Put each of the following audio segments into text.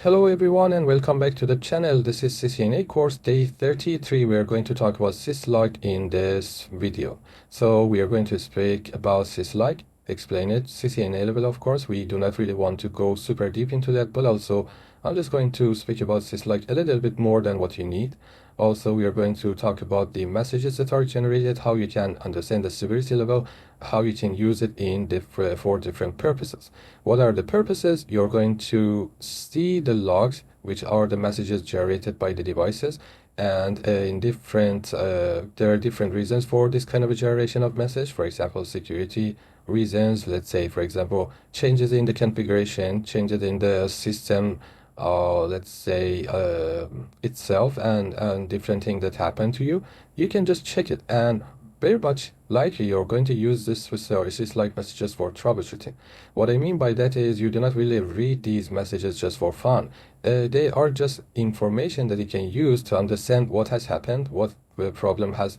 Hello everyone and welcome back to the channel. This is CCNA course day 33. We are going to talk about Syslog in this video. So we are going to speak about Syslog, explain it, CCNA level of course. We do not really want to go super deep into that, but also I'm just going to speak about Syslog a little bit more than what you need. Also, we are going to talk about the messages that are generated, how you can understand the severity level, how you can use it in for different purposes. What are the purposes? You're going to see the logs, which are the messages generated by the devices, and in there are different reasons for this kind of a generation of message. For example, security reasons. Let's say, for example, changes in the configuration, changes in the system. Let's say itself and different things that happen to you, you can just check it, and very much likely you're going to use this services like messages for troubleshooting. What I mean by that is you do not really read these messages just for fun. They are just information that you can use to understand what has happened, what the problem has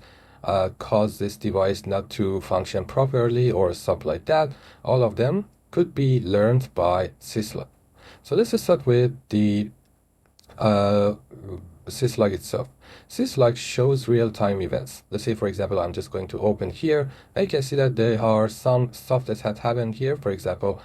caused this device not to function properly or stuff like that. All of them could be learned by Syslog. So let's just start with the Syslog itself. Syslog shows real-time events. Let's say, for example, I'm just going to open here. I can see that there are some stuff that had happened here. For example,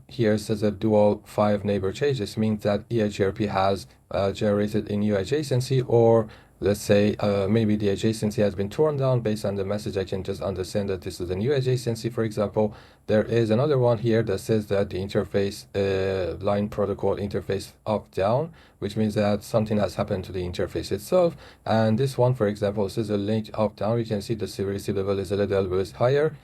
here says a dual 5 neighbor change. This means that EIGRP has generated a new adjacency, or let's say maybe the adjacency has been torn down. Based on the message, I can just understand that this is a new adjacency. For example, there is another one here that says that the interface line protocol interface up down, which means that something has happened to the interface itself. And this one, for example, says a link up down. You can see the severity level is a little bit higher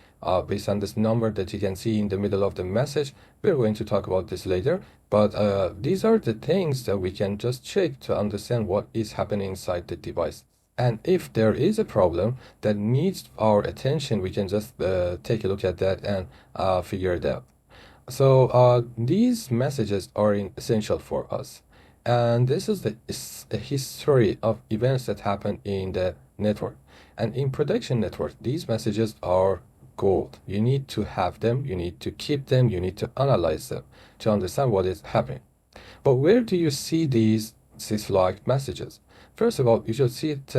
based on this number that you can see in the middle of the message. We're going to talk about this later. But these are the things that we can just check to understand what is happening inside the device. And if there is a problem that needs our attention, we can just take a look at that and figure it out. So these messages are essential for us. And this is a history of events that happen in the network. And in production network, these messages are gold. You need to have them, you need to keep them, you need to analyze them to understand what is happening. But where do you see these Syslog messages? First of all, you should see it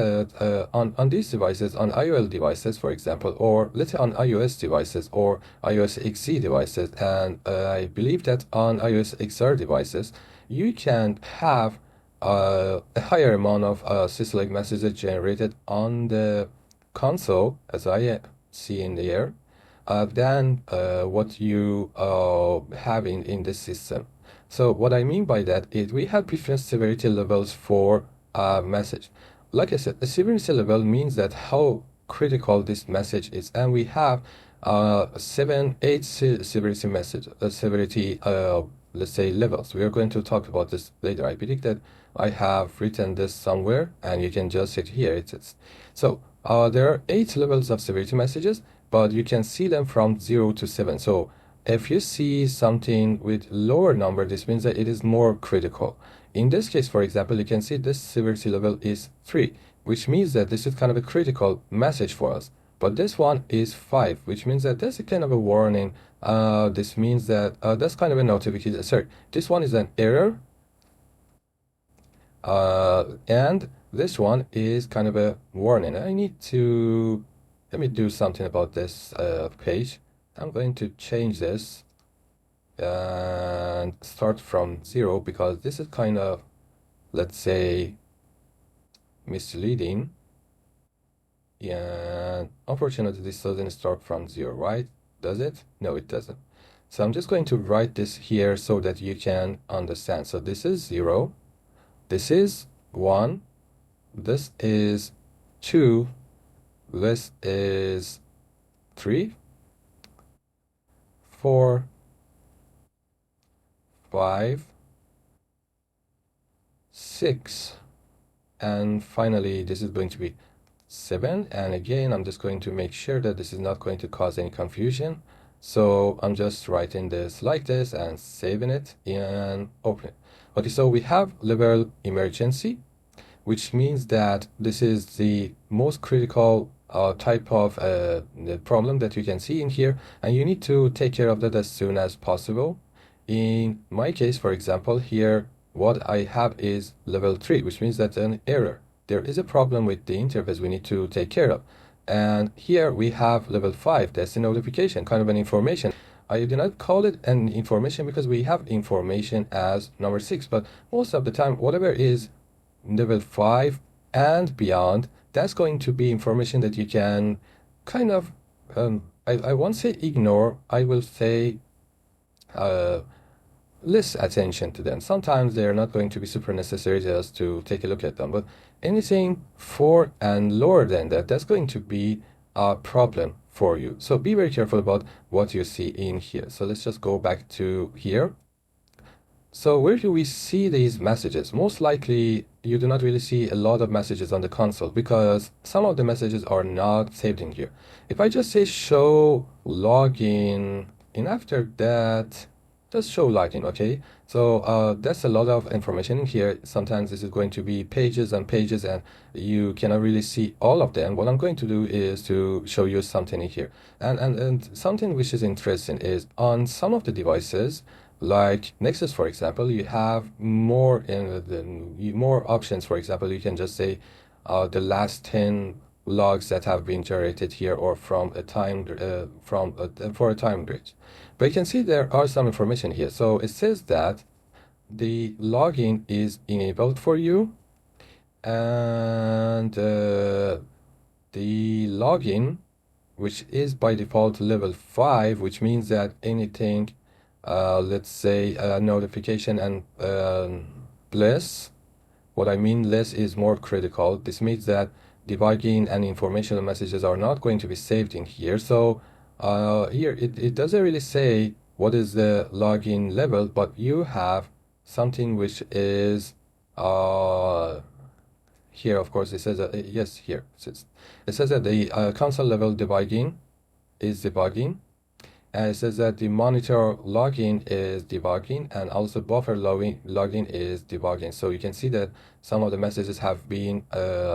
on these devices, on IOL devices, for example, or let's say on iOS devices or iOS XE devices. And I believe that on iOS XR devices, you can have a higher amount of Syslog messages generated on the console, as I see in the air, than what you have in the system. So what I mean by that is we have different severity levels for message. Like I said, the severity level means that how critical this message is, and we have 7, 8 severity message severity let's say levels. We are going to talk about this later. I believe that I have written this somewhere, and you can just see it here. It is. So there are 8 levels of severity messages, but you can see them from 0 to 7. So if you see something with lower number, this means that it is more critical. In this case, for example, you can see this severity level is 3, which means that this is kind of a critical message for us. But this one is 5, which means that there's a kind of a warning. This means that that's kind of a notification. Sorry, this one is an error. And this one is kind of a warning. Let me do something about this page. I'm going to change this and start from 0, because this is kind of, let's say, misleading. And unfortunately, this doesn't start from 0, right? Does it? No, it doesn't. So I'm just going to write this here so that you can understand. So this is 0. This is 1. This is 2. This is 3, 4, 5, 6, and finally this is going to be 7. And again, I'm just going to make sure that this is not going to cause any confusion. So I'm just writing this like this and saving it and open it. Okay, so we have level emergency, which means that this is the most critical type of the problem that you can see in here, and you need to take care of that as soon as possible. In my case, for example, here what I have is level 3, which means that's an error. There is a problem with the interface we need to take care of. And here we have level 5, that's a notification, kind of an information. I do not call it an information because we have information as number 6, but most of the time, whatever is level 5 and beyond, that's going to be information that you can kind of, I won't say ignore, I will say less attention to them. Sometimes they're not going to be super necessary just to take a look at them, but anything 4 and lower than that, that's going to be a problem for you. So be very careful about what you see in here. So let's just go back to here. So where do we see these messages? Most likely you do not really see a lot of messages on the console because some of the messages are not saved in here. If I just say show login, and after that just show login, okay? So that's a lot of information in here. Sometimes this is going to be pages and pages and you cannot really see all of them. What I'm going to do is to show you something in here. And something which is interesting is on some of the devices, like Nexus, for example, you have more more options. For example, you can just say the last 10 logs that have been generated here or from a time for a time range. But you can see there are some information here. So it says that the login is enabled for you, and the login, which is by default level 5, which means that anything, let's say notification and less, what I mean less is more critical. This means that debugging and informational messages are not going to be saved in here. So here it doesn't really say what is the login level, but you have something which is here. Of course, it says that yes, here it says that the console level debugging is debugging, and it says that the monitor login is debugging, and also buffer login is debugging. So you can see that some of the messages have been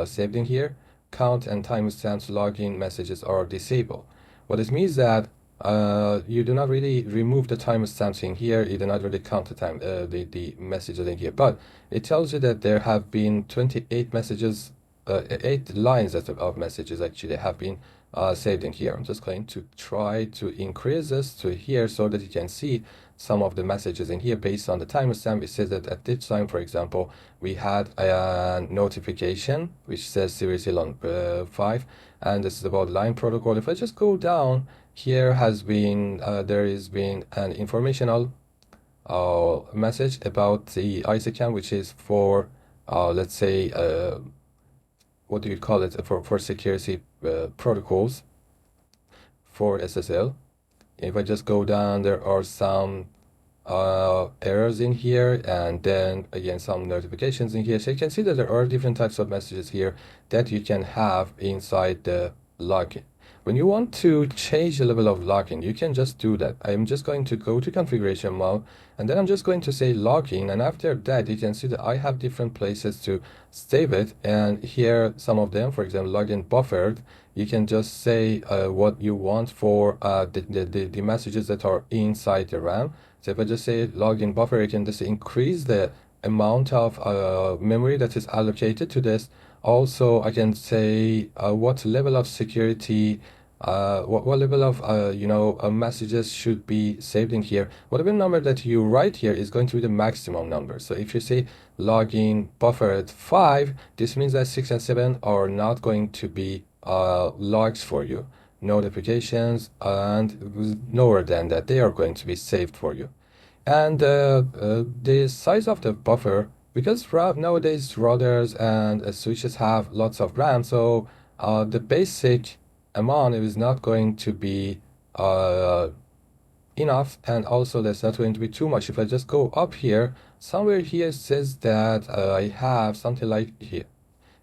saved in here. Count and timestamps login messages are disabled. What it means that you do not really remove the timestamps in here. You do not really count the time the messages in here, but it tells you that there have been 28 messages, 8 lines of messages actually have been saved in here. I'm just going to try to increase this to here so that you can see some of the messages in here based on the timestamp. It says that at this time, for example, we had a notification which says severity 5, and this is about line protocol. If I just go down, here has been there has been an informational message about the ISACAM, which is for let's say what do you call it, for security protocols for SSL. If I just go down, there are some errors in here, and then again some notifications in here. So you can see that there are different types of messages here that you can have inside the login. When you want to change the level of login, you can just do that. I'm just going to go to configuration mode, and then I'm just going to say login, and after that you can see that I have different places to save it, and here some of them, for example login buffered, you can just say what you want for the messages that are inside the RAM. So if I just say login buffer, you can just increase the amount of memory that is allocated to this. Also, I can say what level of security, what level of messages should be saved in here. Whatever number that you write here is going to be the maximum number. So if you say login buffer at 5, this means that 6 and 7 are not going to be logs for you. Notifications and lower than that, they are going to be saved for you. And the size of the buffer, because nowadays routers and switches have lots of RAM, so the basic amount is not going to be enough, and also that's not going to be too much. If I just go up here, somewhere here says that I have something like here.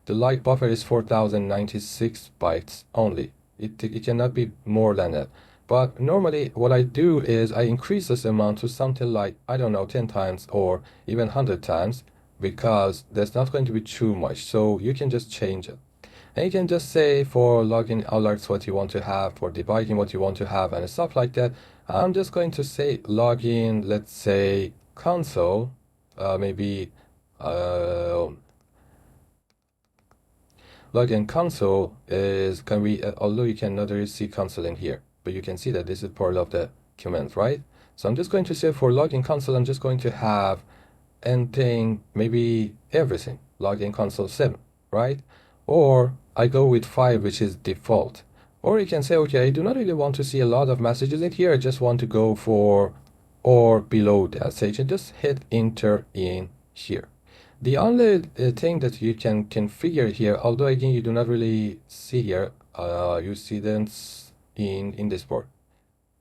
The light buffer is 4096 bytes only. It cannot be more than that. But normally what I do is I increase this amount to something like, I don't know, 10 times or even 100 times, because that's not going to be too much. So you can just change it. And you can just say for login alerts what you want to have, for debugging what you want to have, and stuff like that. I'm just going to say login, let's say console, maybe login console is can we although you cannot really see console in here, but you can see that this is part of the command, right? So I'm just going to say for login console, I'm just going to have anything, maybe everything, login console 7, right? Or I go with 5, which is default. Or you can say, okay, I do not really want to see a lot of messages in here. I just want to go for or below that stage and just hit enter in here. The only thing that you can configure here, although again you do not really see here, you see them in this board,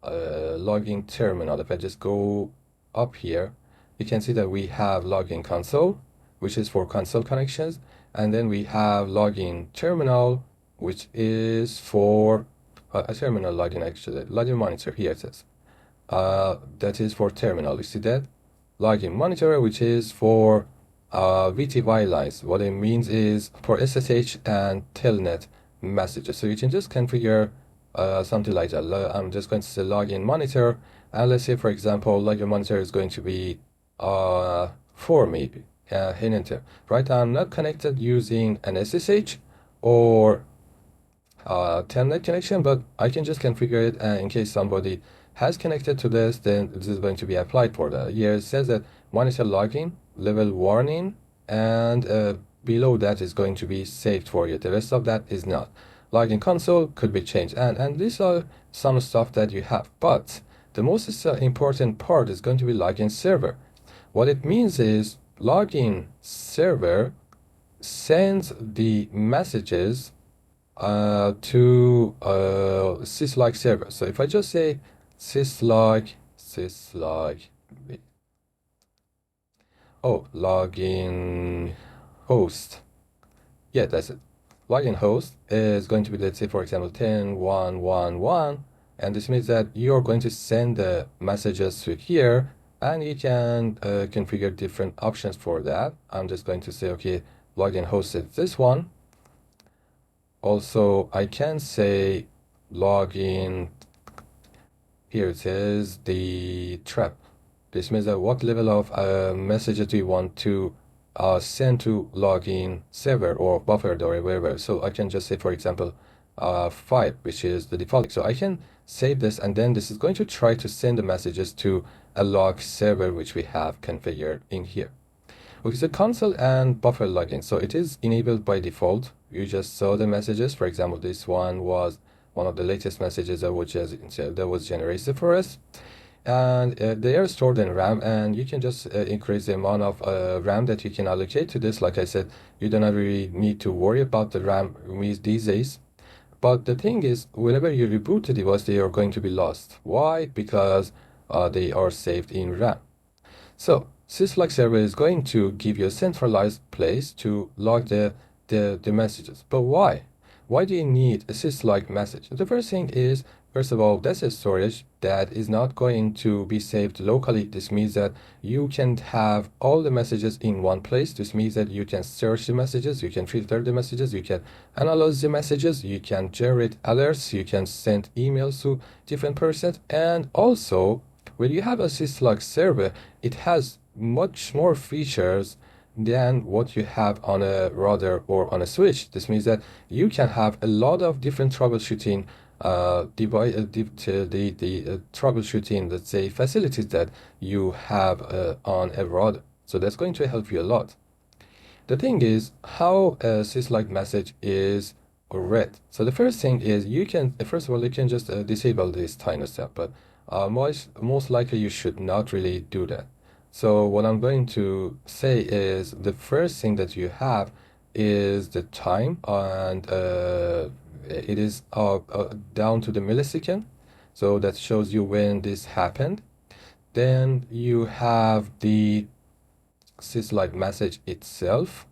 login terminal. If I just go up here, you can see that we have login console, which is for console connections, and then we have login terminal, which is for a terminal login, actually login monitor. Here it says that is for terminal. You see that login monitor, which is for VTY lines. What it means is for SSH and telnet messages. So you can just configure something like that. I'm just going to say login monitor, and let's say for example login monitor is going to be 4 maybe. Hit enter. Right now I'm not connected using an SSH or telnet connection, but I can just configure it, and in case somebody has connected to this, then this is going to be applied for that. Here it says that monitor login, level warning, and below that is going to be saved for you. The rest of that is not. Login console could be changed, and these are some stuff that you have. But the most important part is going to be login server. What it means is login server sends the messages to Syslog server. So if I just say Syslog, login host. Yeah, that's it. Login host is going to be, let's say, for example, 10.1.1.1, and this means that you're going to send the messages to here, and you can configure different options for that. I'm just going to say, okay, login host is this one. Also, I can say login, here it says the trap. This means that what level of messages do you want to send to login server or buffered or wherever. So I can just say, for example, 5, which is the default. So I can save this, and then this is going to try to send the messages to a log server, which we have configured in here. Okay, so console and buffer login. So it is enabled by default. You just saw the messages. For example, this one was one of the latest messages that was generated for us. And they are stored in RAM, and you can just increase the amount of RAM that you can allocate to this. Like I said, you do not really need to worry about the RAM these days. But the thing is, whenever you reboot the device, they are going to be lost. Why? Because they are saved in RAM. So Syslog server is going to give you a centralized place to log the messages. But why? Why do you need a Syslog message? The first thing is, first of all, that's a storage that is not going to be saved locally. This means that you can have all the messages in one place. This means that you can search the messages, you can filter the messages, you can analyze the messages, you can generate alerts, you can send emails to different persons. And also, when you have a Syslog server, it has much more features than what you have on a router or on a switch. This means that you can have a lot of different troubleshooting troubleshooting, let's say, facilities that you have on a router. So that's going to help you a lot. The thing is how a Syslog message is read. So the first thing is you can, first of all, you can just disable this tiny step, but most likely you should not really do that. So what I'm going to say is the first thing that you have is the time, and it is down to the millisecond, so that shows you when this happened. Then you have the Syslog message itself,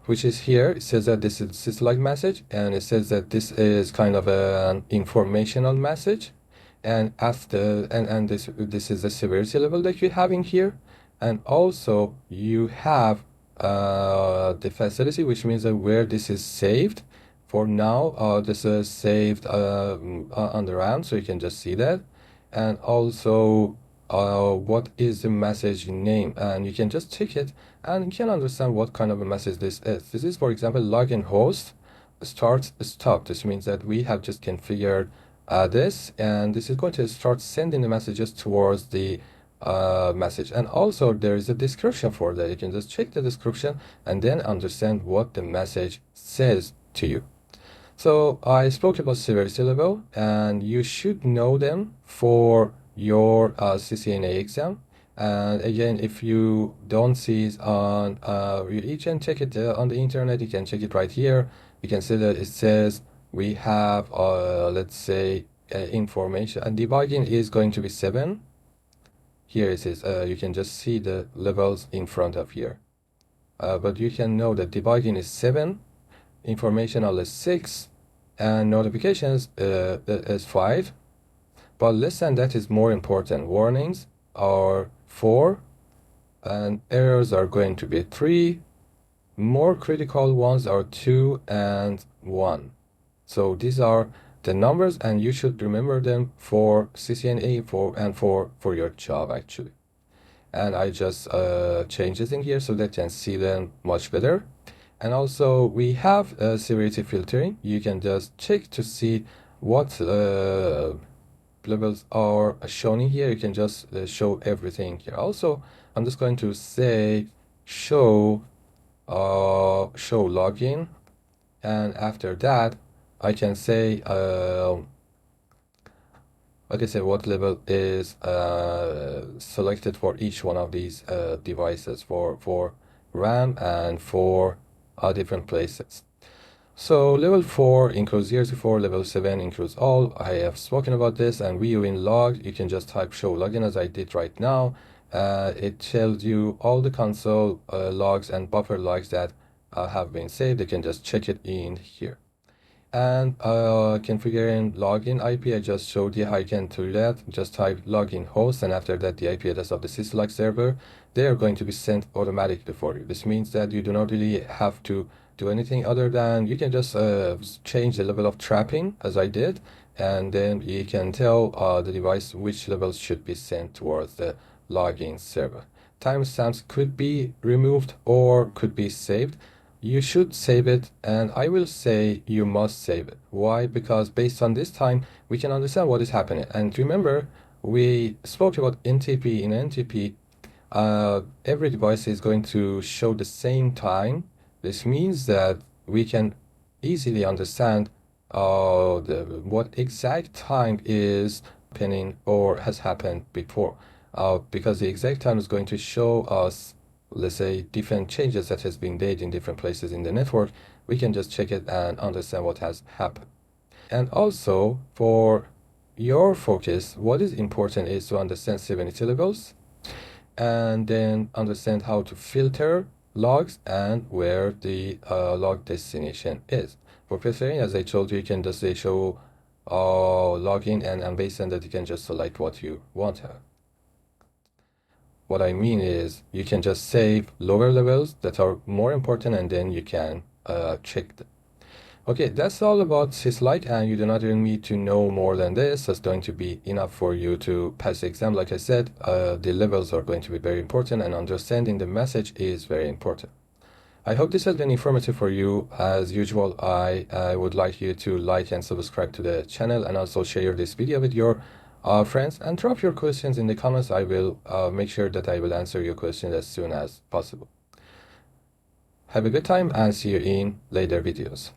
which is here. It says that this is Syslog message, and it says that this is kind of an informational message. And after this is the severity level that you have in here, and also you have the facility, which means that where this is saved. For now, this is saved on the RAM, so you can just see that. And also, what is the message name, and you can just check it and you can understand what kind of a message this is. This is, for example, login host start stop. This means that we have just configured this, and this is going to start sending the messages towards the message. And also there is a description for that. You can just check the description and then understand what the message says to you. So I spoke about severity level, and you should know them for your CCNA exam. And again, if you don't see it on, you can check it on the internet. You can check it right here. You can see that it says we have, let's say, information, and debugging is going to be 7. Here it is. You can just see the levels in front of here. But you can know that debugging is 7, informational is 6, and notifications is 5. But less than that is more important. Warnings are 4, and errors are going to be 3. More critical ones are 2 and 1. So these are the numbers, and you should remember them for CCNA for your job actually. And I just changed it in here so that you can see them much better. And also we have severity filtering. You can just check to see what levels are shown in here. You can just show everything here. Also, I'm just going to say show login, and after that I can say like I said, what level is selected for each one of these devices for RAM and for different places. So level 4 includes 0 to 4, level 7 includes all. I have spoken about this, and view in log, you can just type show login as I did right now. It tells you all the console logs and buffer logs that have been saved. You can just check it in here. And configuring login IP, I just showed you how you can do that. Just type login host, and after that the IP address of the Syslog server. They are going to be sent automatically for you. This means that you do not really have to do anything other than you can just change the level of trapping as I did, and then you can tell the device which levels should be sent towards the login server. Timestamps could be removed or could be saved. You should save it, and I will say you must save it. Why? Because based on this time we can understand what is happening. And remember, we spoke about NTP. In NTP, every device is going to show the same time. This means that we can easily understand what exact time is happening or has happened before, because the exact time is going to show us, let's say, different changes that has been made in different places in the network. We can just check it and understand what has happened. And also, for your focus, what is important is to understand severity levels, and then understand how to filter logs and where the log destination is. For filtering, as I told you, you can just say show login, and based on that you can just select what you want to have. What I mean is you can just save lower levels that are more important, and then you can check them. Okay, that's all about Syslog, and you do not even need to know more than this. That's going to be enough for you to pass the exam. Like I said, the levels are going to be very important, and understanding the message is very important. I hope this has been informative for you. As usual, I would like you to like and subscribe to the channel, and also share this video with your friends, and drop your questions in the comments. I will make sure that I will answer your questions as soon as possible. Have a good time, and see you in later videos.